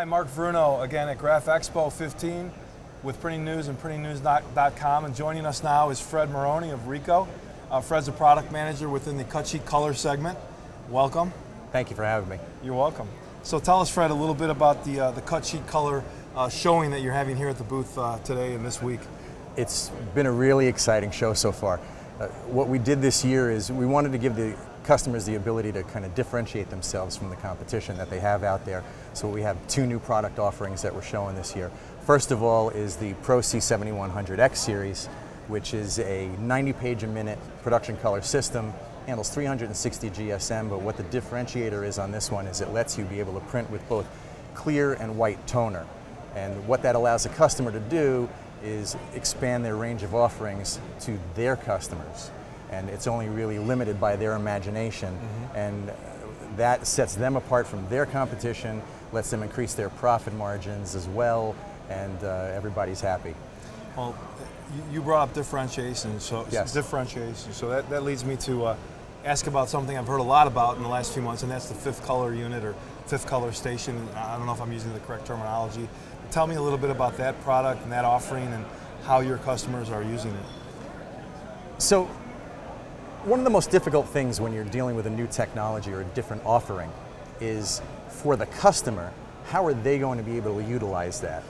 Hi, Mark Bruno again at GRAPH EXPO 15 with Printing News and PrintingNews.com, and joining us now is Fred Morrone of Ricoh. Fred's a product manager within the cut sheet color segment. Welcome. Thank you for having me. You're welcome. So tell us, Fred, a little bit about the cut sheet color showing that you're having here at the booth today and this week. It's been a really exciting show so far. What we did this year is we wanted to give the customers the ability to kind of differentiate themselves from the competition that they have out there. So we have two new product offerings that we're showing this year. First of all is the Pro C7100X series, which is a 90-page a minute production color system, handles 360 GSM, but what the differentiator is on this one is it lets you be able to print with both clear and white toner. And what that allows the customer to do is expand their range of offerings to their customers. And it's only really limited by their imagination. And that sets them apart from their competition, lets them increase their profit margins as well, and everybody's happy. Well, you brought up differentiation, so yes. So that leads me to ask about something I've heard a lot about in the last few months, and that's the fifth color unit or fifth color station. I don't know if I'm using the correct terminology. Tell me a little bit about that product and that offering and how your customers are using it. So, one of the most difficult things when you're dealing with a new technology or a different offering is for the customer, how are they going to be able to utilize that?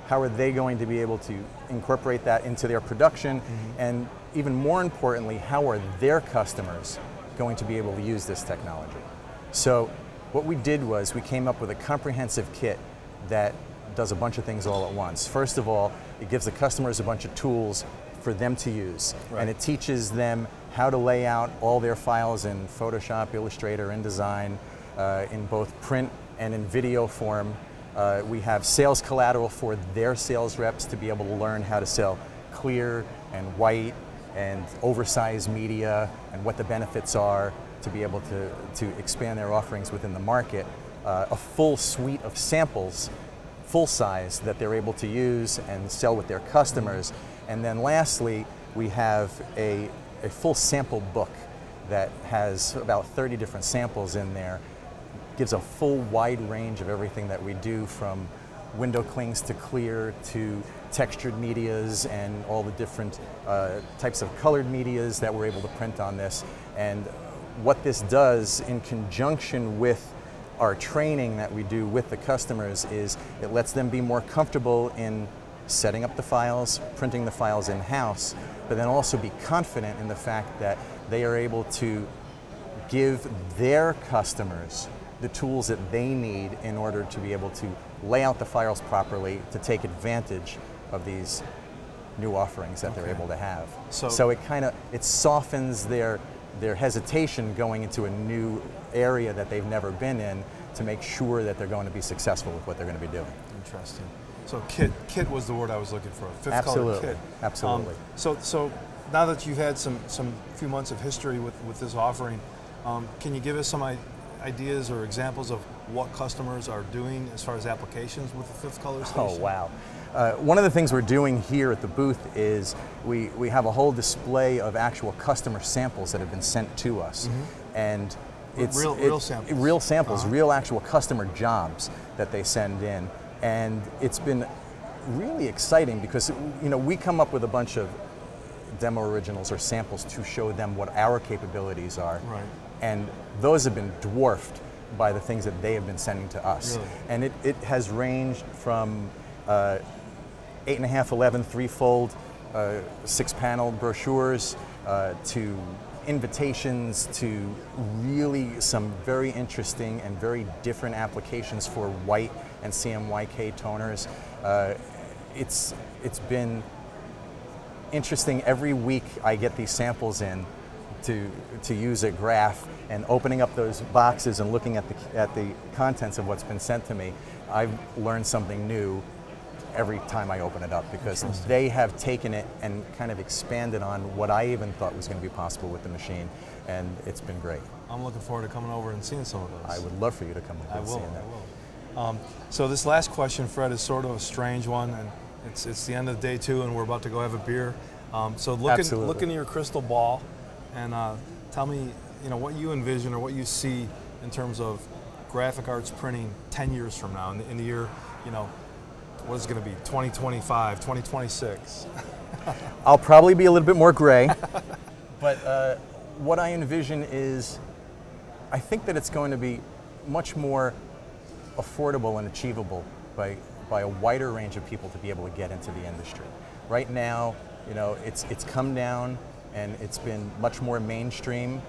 How are they going to be able to incorporate that into their production? And even more importantly, how are their customers going to be able to use this technology? So what we did was we came up with a comprehensive kit that does a bunch of things all at once. First of all, it gives the customers a bunch of tools for them to use. Right. And it teaches them how to lay out all their files in Photoshop, Illustrator, InDesign, in both print and in video form. We have sales collateral for their sales reps to be able to learn how to sell clear and white and oversized media and what the benefits are to be able to expand their offerings within the market. A full suite of samples, full size, that they're able to use and sell with their customers. And then lastly, we have a full sample book that has about 30 different samples in there. Gives a full wide range of everything that we do, from window clings to clear to textured medias and all the different types of colored medias that we're able to print on this. And what this does in conjunction with our training that we do with the customers is it lets them be more comfortable in setting up the files, printing the files in-house, but then also be confident in the fact that they are able to give their customers the tools that they need in order to be able to lay out the files properly to take advantage of these new offerings that they're able to have. So it softens their hesitation going into a new area that they've never been in to make sure that they're going to be successful with what they're going to be doing. Interesting. So kit was the word I was looking for. Fifth color kit. Absolutely. So now that you've had some few months of history with this offering, can you give us some ideas or examples of what customers are doing as far as applications with the fifth color station? Oh, wow. One of the things we're doing here at the booth is we have a whole display of actual customer samples that have been sent to us. And it's real samples. Real samples, real actual customer jobs that they send in. And it's been really exciting because we come up with a bunch of demo originals or samples to show them what our capabilities are. Right. And those have been dwarfed by the things that they have been sending to us. Really? And it has ranged from 8.5, 11, 3-fold, 6-panel brochures, to invitations, to really some very interesting and very different applications for white and CMYK toners. It's been interesting. Every week I get these samples in to use at GRAPH, and opening up those boxes and looking at the contents of what's been sent to me, I've learned something new every time I open it up, because they have taken it and kind of expanded on what I even thought was going to be possible with the machine, and it's been great. I'm looking forward to coming over and seeing some of those. I would love for you to come over and see that. I will. So this last question, Fred, is sort of a strange one, and it's the end of day 2 and we're about to go have a beer. So look into your crystal ball and tell me what you envision or what you see in terms of graphic arts printing 10 years from now, in the year, what is it going to be, 2025, 2026? I'll probably be a little bit more gray, but what I envision is, I think that it's going to be much more affordable and achievable by a wider range of people to be able to get into the industry. Right now, it's come down and it's been much more mainstream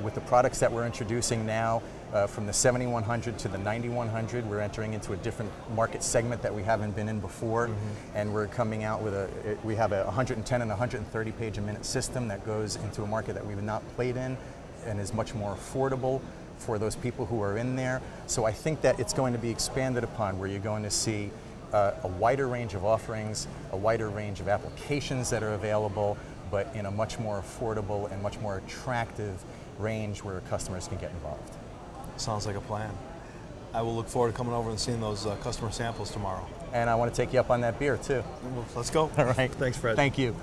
with the products that we're introducing now. From the 7100 to the 9100, we're entering into a different market segment that we haven't been in before, and we're coming out with we have a 110 and 130 page a minute system that goes into a market that we've not played in and is much more affordable for those people who are in there. So I think that it's going to be expanded upon, where you're going to see a wider range of offerings, a wider range of applications that are available, but in a much more affordable and much more attractive range where customers can get involved. Sounds like a plan. I will look forward to coming over and seeing those customer samples tomorrow. And I want to take you up on that beer too. Let's go. All right. Thanks, Fred. Thank you.